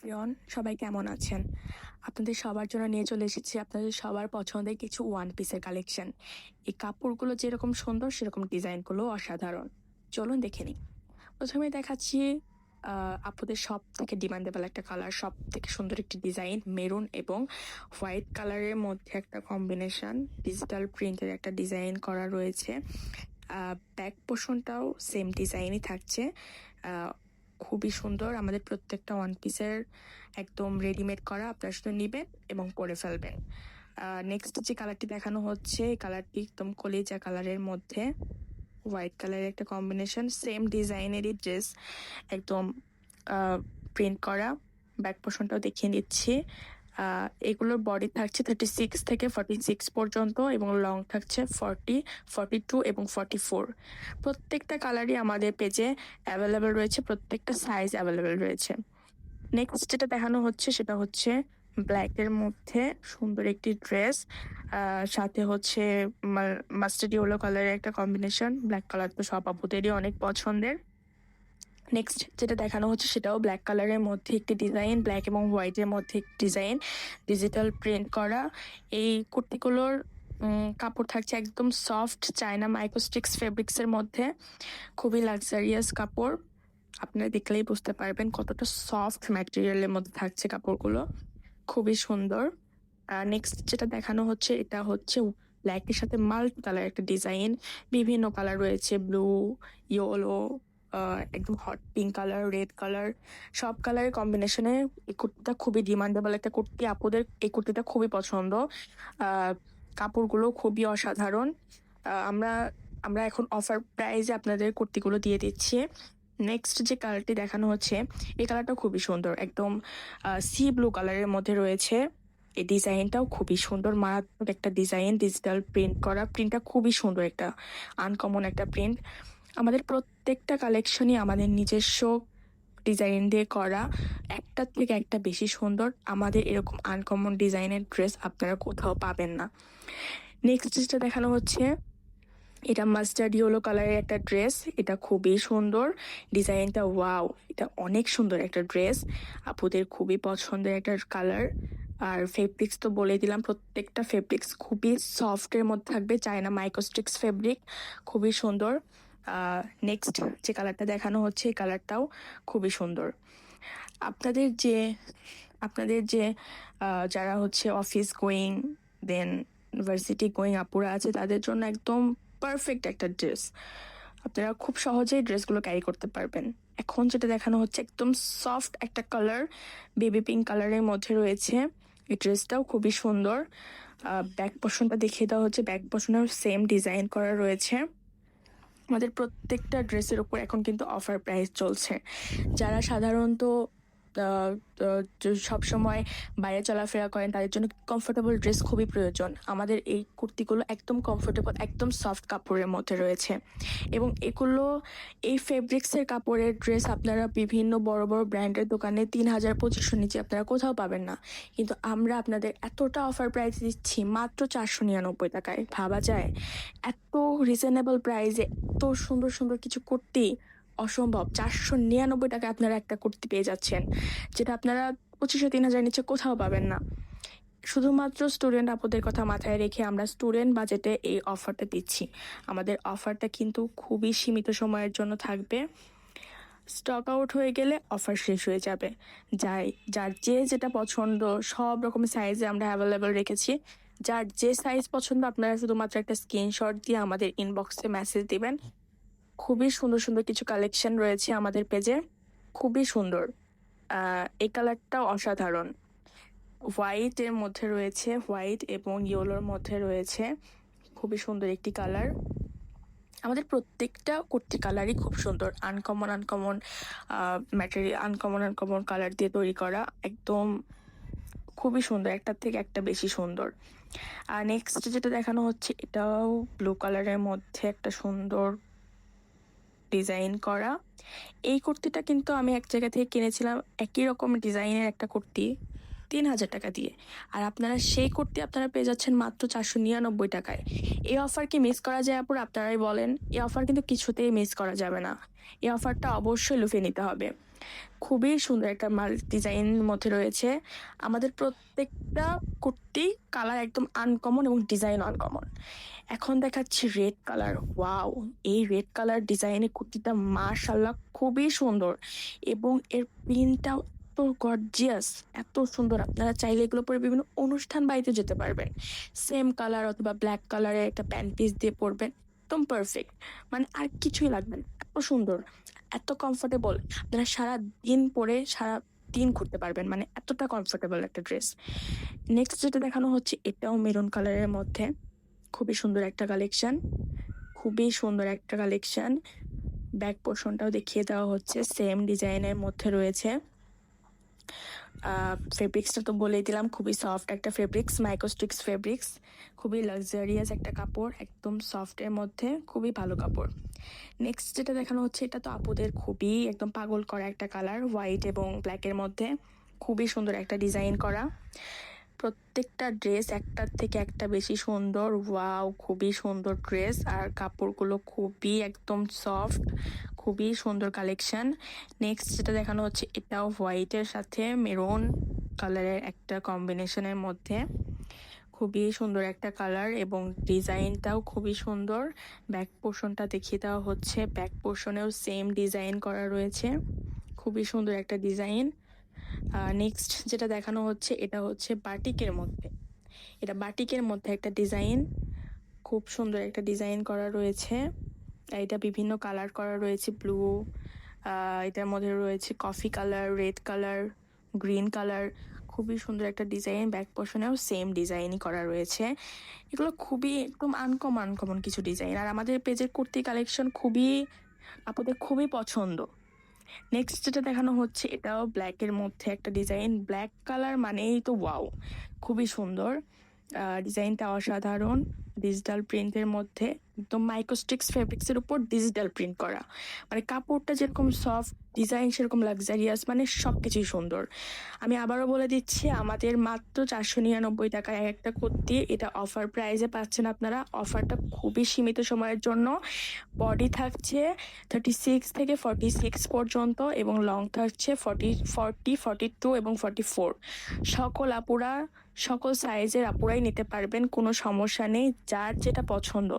Everyone, সবাই কেমন আছেন? আপনাদের সবার জন্য নিয়ে চলে এসেছি আপনাদের সবার পছন্দের কিছু ওয়ান পিসের কালেকশন। এই কাপড়গুলো যেরকম সুন্দর সেরকম ডিজাইনগুলো অসাধারণ। চলুন দেখে নিই। প্রথমে দেখাচ্ছি আপুদের সব থেকে ডিমান্ডেবল একটা কালার, সব থেকে সুন্দর একটি ডিজাইন, মেরুন এবং হোয়াইট কালারের মধ্যে একটা কম্বিনেশন, ডিজিটাল প্রিন্টের একটা ডিজাইন করা রয়েছে। ব্যাক পোর্শনটাও সেম ডিজাইনই থাকছে। খুবই সুন্দর। আমাদের প্রত্যেকটা ওয়ান পিসের একদম রেডিমেড করা, আপনারা শুধু নেবেন এবং পরে ফেলবেন। নেক্সট যে কালারটি দেখানো হচ্ছে, এই কালারটি একদম কলিজা কালারের মধ্যে হোয়াইট কালারের একটা কম্বিনেশন, সেম ডিজাইনেরই ড্রেস, একদম প্রিন্ট করা। ব্যাক পোর্শনটাও দেখিয়ে নিচ্ছি। এগুলোর বডি থাকছে 36 থেকে 46 পর্যন্ত এবং লং থাকছে 40, 42 এবং 44। প্রত্যেকটা কালারই আমাদের পেজে অ্যাভেলেবেল রয়েছে, প্রত্যেকটা সাইজ অ্যাভেলেবেল রয়েছে। নেক্সট যেটা দেখানো হচ্ছে সেটা হচ্ছে ব্ল্যাকের মধ্যে সুন্দর একটি ড্রেস, সাথে হচ্ছে মাস্টার্ড ইয়েলো কালারের একটা কম্বিনেশন। ব্ল্যাক কালার তো সব আপুদেরই অনেক পছন্দের। নেক্সট যেটা দেখানো হচ্ছে সেটাও ব্ল্যাক কালারের মধ্যে একটি ডিজাইন, ব্ল্যাক এবং হোয়াইটের মধ্যে একটি ডিজাইন, ডিজিটাল প্রিন্ট করা। এই কুর্তিগুলোর কাপড় থাকছে একদম সফট চায়না মাইক্রোস্টিক্স ফেব্রিক্সের মধ্যে, খুবই লাক্সারিয়াস কাপড়। আপনারা দেখলেই বুঝতে পারবেন কতটা সফট ম্যাটেরিয়ালের মধ্যে থাকছে কাপড়গুলো, খুবই সুন্দর। নেক্সট যেটা দেখানো হচ্ছে এটা হচ্ছে ব্ল্যাকের সাথে মাল্টি কালার একটা ডিজাইন, বিভিন্ন কালার রয়েছে, ব্লু, ইয়েলো, একদম hot pink colour, red colour, সব কালারের কম্বিনেশনে এই কুর্তিটা খুবই ডিমান্ডেবল একটা কুর্তি। আপুদের এই কুর্তিটা খুবই পছন্দ। কাপড়গুলো খুবই অসাধারণ। আমরা আমরা এখন অফার প্রাইসে আপনাদের কুর্তিগুলো দিয়ে দিচ্ছি। নেক্সট যে কালারটি দেখানো হচ্ছে এই কালারটা খুবই সুন্দর, একদম সি ব্লু কালারের মধ্যে রয়েছে। এই ডিজাইনটাও খুবই সুন্দর, মারাত্মক একটা ডিজাইন, ডিজিটাল প্রিন্ট করা। প্রিন্টটা খুবই সুন্দর, একটা আনকমন একটা প্রিন্ট। আমাদের প্রত্যেকটা কালেকশনই আমাদের নিজস্ব ডিজাইন দিয়ে করা, একটার থেকে একটা বেশি সুন্দর। আমাদের এরকম আনকমন ডিজাইনের ড্রেস আপনারা কোথাও পাবেন না। নেক্সট যেটা দেখানো হচ্ছে এটা মাস্টার্ড ইয়েলো কালারের একটা ড্রেস, এটা খুবই সুন্দর ডিজাইনটা, ওয়াও, এটা অনেক সুন্দর একটা ড্রেস, আপুদের খুবই পছন্দের একটা কালার। আর ফেব্রিক্স তো বলে দিলাম, প্রত্যেকটা ফেব্রিক্স খুবই সফটের মধ্যে থাকবে, চায়না মাইক্রোস্টিক্স ফেব্রিক, খুবই সুন্দর। নেক্সট যে কালারটা দেখানো হচ্ছে এই কালারটাও খুবই সুন্দর। আপনাদের যে যারা হচ্ছে অফিস গোয়িং, দেন ইউনিভার্সিটি গোয়িং আপুরা আছে, তাদের জন্য একদম পারফেক্ট একটা ড্রেস। আপনারা খুব সহজেই ড্রেসগুলো ক্যারি করতে পারবেন। এখন যেটা দেখানো হচ্ছে একদম সফট একটা কালার, বেবি পিঙ্ক কালারের মধ্যে রয়েছে। এই ড্রেসটাও খুবই সুন্দর। ব্যাক পোর্শনটা দেখিয়ে দেওয়া হচ্ছে, ব্যাক পোর্শনেও সেম ডিজাইন করা রয়েছে। আমাদের প্রত্যেকটা ড্রেসের উপর এখন কিন্তু অফার প্রাইস চলছে। যারা সাধারণত সবসময় বাইরে চলাফেরা করেন, তাদের জন্য কমফোর্টেবল ড্রেস খুবই প্রয়োজন। আমাদের এই কুর্তিগুলো একদম কমফোর্টেবল, একদম সফট কাপড়ের মধ্যে রয়েছে এবং এই ফেব্রিক্সের কাপড়ের ড্রেস আপনারা বিভিন্ন বড় বড় ব্র্যান্ডের দোকানে 3,000 2500 নিচে আপনারা কোথাও পাবেন না, কিন্তু আমরা আপনাদের এতটা অফার প্রাইস দিচ্ছি মাত্র 499 টাকায়। ভাবা যায় এত রিজনেবল প্রাইসে এত সুন্দর সুন্দর কিছু কুর্তি? অসম্ভব। 499 টাকায় আপনারা একটা কুর্তি পেয়ে যাচ্ছেন, যেটা আপনারা 2500 3000 নিচে কোথাও পাবেন না। শুধুমাত্র স্টুডেন্ট আপুদের কথা মাথায় রেখে আমরা স্টুডেন্ট বাজেটে এই অফারটা দিচ্ছি। আমাদের অফারটা কিন্তু খুবই সীমিত সময়ের জন্য থাকবে। স্টক আউট হয়ে গেলে অফার শেষ হয়ে যাবে। যার যেটা পছন্দ সব রকমের সাইজে আমরা অ্যাভেলেবেল রেখেছি। যার যে সাইজ পছন্দ আপনারা শুধুমাত্র একটা স্ক্রিনশট দিয়ে আমাদের ইনবক্সে মেসেজ দিবেন। খুবই সুন্দর সুন্দর কিছু কালেকশন রয়েছে আমাদের পেজে, খুবই সুন্দর। এই কালারটাও অসাধারণ, হোয়াইটের মধ্যে রয়েছে, হোয়াইট এবং ইয়েলোর মধ্যে রয়েছে, খুবই সুন্দর একটি কালার। আমাদের প্রত্যেকটা কুর্তি কালারই খুব সুন্দর, uncommon uncommon material, uncommon colour দিয়ে তৈরি করা, একদম খুবই সুন্দর, একটার থেকে একটা বেশি সুন্দর। আর নেক্সট যেটা দেখানো হচ্ছে এটাও ব্লু কালারের মধ্যে একটা সুন্দর ডিজাইন করা। এই কুর্তিটা কিন্তু আমি এক জায়গা থেকে কিনেছিলাম একই রকম ডিজাইনের একটা কুর্তি 3,000 টাকা দিয়ে, আর আপনারা সেই কুর্তি আপনারা পেয়ে যাচ্ছেন মাত্র 499 টাকায়। এই অফার কি মিস করা যায় আপুর? আপনারাই বলেন। এই অফার কিন্তু কিছুতেই মিস করা যাবে না, এই অফারটা অবশ্যই লুফে নিতে হবে। খুবই সুন্দর একটা মাল ডিজাইন মধ্যে রয়েছে। আমাদের প্রত্যেকটা কুর্তি কালার একদম আনকমন এবং ডিজাইন আনকমন। এখন দেখাচ্ছি রেড কালার। ওয়াও! এই রেড কালার ডিজাইনের কুর্তিটা মাশাআল্লাহ খুবই সুন্দর এবং এর প্রিন্টটাও এত গর্জিয়াস, এত সুন্দর। আপনারা চাইলে এগুলো পরে বিভিন্ন অনুষ্ঠান বাড়িতে যেতে পারবেন। সেম কালার অথবা ব্ল্যাক কালারের একটা প্যান্ট পিস দিয়ে পরবেন, একদম পারফেক্ট। মানে আর কিছুই লাগবে না, এত সুন্দর, এত কমফোর্টেবল। আপনারা সারা দিন পরে সারা দিন ঘুরতে পারবেন, মানে এতটা কমফোর্টেবল একটা ড্রেস। নেক্সট যেটা দেখানো হচ্ছে, এটাও মেরুন কালারের মধ্যে খুবই সুন্দর একটা কালেকশন, খুবই সুন্দর একটা কালেকশন। ব্যাক পোর্শনটাও দেখিয়ে দেওয়া হচ্ছে, সেম ডিজাইনের মধ্যে রয়েছে। ফেব্রিক্সটা তো বলেই দিলাম, খুবই সফট একটা ফেব্রিক্স, মাইক্রোস্টিক্স ফেব্রিক্স, খুবই লাক্সারিয়াস একটা কাপড়, একদম সফটের মধ্যে খুবই ভালো কাপড়। নেক্সট যেটা দেখানো হচ্ছে, এটা তো আপুদের খুবই একদম পাগল করা একটা কালার, হোয়াইট এবং ব্ল্যাকের মধ্যে খুবই সুন্দর একটা ডিজাইন করা। প্রত্যেকটা ড্রেস একটার থেকে একটা বেশি সুন্দর। ওয়াও, খুবই সুন্দর ড্রেস, আর কাপড়গুলো খুবই একদম সফট, খুবই সুন্দর কালেকশন। নেক্সট যেটা দেখানো হচ্ছে, এটাও হোয়াইটের সাথে মেরুন কালারের একটা কম্বিনেশনের মধ্যে খুবই সুন্দর একটা কালার এবং ডিজাইনটাও খুবই সুন্দর। ব্যাক পোর্শনটা দেখিয়ে দেওয়া হচ্ছে, ব্যাক পোর্শনেও সেম ডিজাইন করা রয়েছে, খুবই সুন্দর একটা ডিজাইন। নেক্সট যেটা দেখানো হচ্ছে, এটা হচ্ছে বাটিকের মধ্যে, এটা বাটিকের মধ্যে একটা ডিজাইন, খুব সুন্দর একটা ডিজাইন করা রয়েছে। এটা বিভিন্ন কালার করা রয়েছে, ব্লু, এটার মধ্যে রয়েছে coffee colour, red colour, green colour, খুবই সুন্দর একটা ডিজাইন। ব্যাক পোর্শনেও সেম ডিজাইনই করা রয়েছে। এগুলো খুবই একদম আনকমন কিছু ডিজাইন, আর আমাদের পেজের কুর্তি কালেকশন খুবই আপনাদের খুবই পছন্দ। নেক্সট যেটা দেখানো হচ্ছে, এটাও ব্ল্যাকের মধ্যে একটা ডিজাইন, ব্ল্যাক কালার মানেই তো ওয়াও, খুবই সুন্দর। ডিজাইনটা অসাধারণ, ডিজিটাল প্রিন্টের মধ্যে, একদম মাইক্রোস্টিক্স ফেব্রিক্সের উপর ডিজিটাল প্রিন্ট করা। মানে কাপড়টা যেরকম সফট, ডিজাইন সেরকম লাক্সারিয়াস, মানে সব কিছুই সুন্দর। আমি আবারও বলে দিচ্ছি, আমাদের মাত্র 499 টাকায় একটা কুর্তি, এটা অফার প্রাইসে পাচ্ছেন আপনারা। অফারটা খুবই সীমিত সময়ের জন্য। বডি থাকছে 36 থেকে 46 পর্যন্ত এবং লং থাকছে 42 এবং 44। সকল আপুরা, সকল সাইজের আপুরাই নিতে পারবেন, কোনো সমস্যা নেই। যার যেটা পছন্দ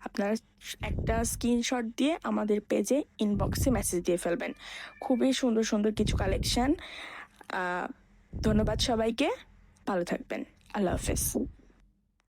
আপনারা একটা স্ক্রিনশট দিয়ে আমাদের পেজে ইনবক্সে মেসেজ দিয়ে ফেলবেন। খুবই সুন্দর সুন্দর কিছু কালেকশন। ধন্যবাদ সবাইকে, ভালো থাকবেন, আল্লাহ হাফেজ।